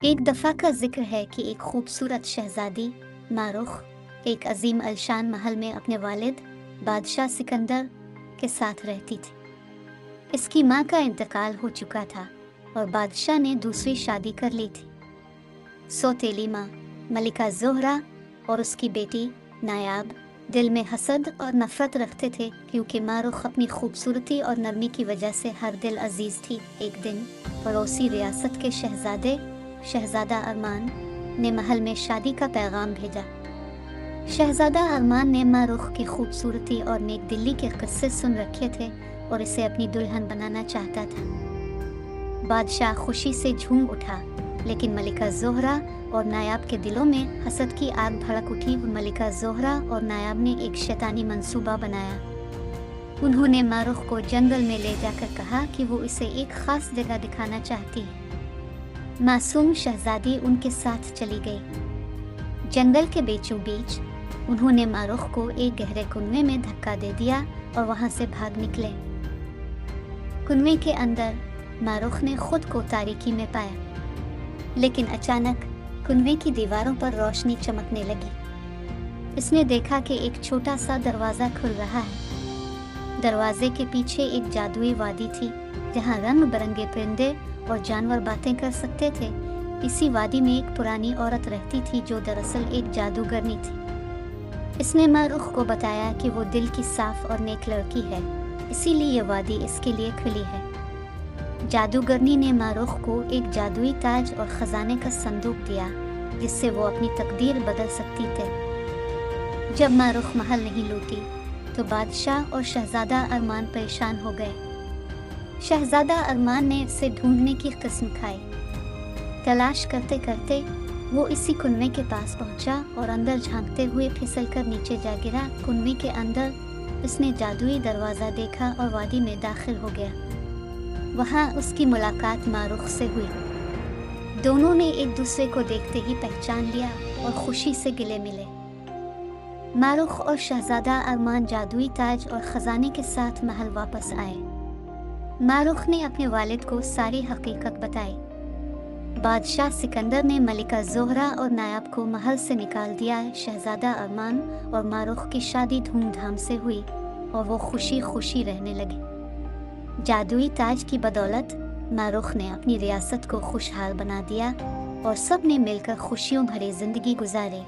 एक दफ़ा का जिक्र है कि एक खूबसूरत शहज़ादी मारुख एक अजीम अलशान महल में अपने वालिद बादशाह सिकंदर के साथ रहती थी। इसकी माँ का इंतकाल हो चुका था और बादशाह ने दूसरी शादी कर ली थी। सौतेली माँ मलिका ज़ोहरा और उसकी बेटी नायाब दिल में हसद और नफ़रत रखते थे, क्योंकि मारुख अपनी खूबसूरती और नरमी की वजह से हर दिल अजीज़ थी। एक दिन पड़ोसी रियासत के शहज़ादा अरमान ने महल में शादी का पैगाम भेजा। शहज़ादा अरमान ने मारुख की खूबसूरती और नेक दिली के किस्से सुन रखे थे और इसे अपनी दुल्हन बनाना चाहता था। बादशाह खुशी से झूम उठा, लेकिन मलिका ज़ोहरा और नायाब के दिलों में हसद की आग भड़क उठी। मलिका ज़ोहरा और नायाब ने एक शैतानी मंसूबा बनाया। उन्होंने मारुख को जंगल में ले जाकर कहा कि वो इसे एक ख़ास जगह दिखाना चाहती है। मासूम शहज़ादी उनके साथ चली गई। जंगल के बीचों बीच उन्होंने मारुख को एक गहरे कुएं में धक्का दे दिया और वहां से भाग निकले। कुएं के अंदर मारुख ने खुद को तारीकी में पाया, लेकिन अचानक कुएं की दीवारों पर रोशनी चमकने लगी। इसने देखा कि एक छोटा सा दरवाज़ा खुल रहा है। दरवाजे के पीछे एक जादुई वादी थी, जहां रंग बिरंगे परिंदे और जानवर बातें कर सकते थे। इसी वादी में एक पुरानी औरत रहती थी, जो दरअसल एक जादूगरनी थी। इसने मारुख को बताया कि वो दिल की साफ और नेक लड़की है, इसीलिए ये वादी इसके लिए खुली है। जादूगरनी ने मारुख को एक जादुई ताज और खजाने का संदूक दिया, जिससे वो अपनी तकदीर बदल सकती थी। जब मारुख महल नहीं लौटी तो बादशाह और शहज़ादा अरमान परेशान हो गए। शहज़ादा अरमान ने इसे ढूंढने की कसम खाई। तलाश करते करते वो इसी कुएं के पास पहुंचा और अंदर झांकते हुए फिसलकर नीचे जा गिरा। कुएं के अंदर उसने जादुई दरवाज़ा देखा और वादी में दाखिल हो गया। वहां उसकी मुलाकात मारुख से हुई। दोनों ने एक दूसरे को देखते ही पहचान लिया और खुशी से गिले मिले। मारुख और शहज़ादा अरमान जादुई ताज और ख़जाने के साथ महल वापस आए। मारुख ने अपने वालिद को सारी हकीकत बताई। बादशाह सिकंदर ने मलिका ज़ोहरा और नायाब को महल से निकाल दिया। शहज़ादा अरमान और मारुख की शादी धूमधाम से हुई और वो खुशी खुशी रहने लगे। जादुई ताज की बदौलत मारुख ने अपनी रियासत को खुशहाल बना दिया और सब ने मिलकर खुशियों भरी जिंदगी गुजारी।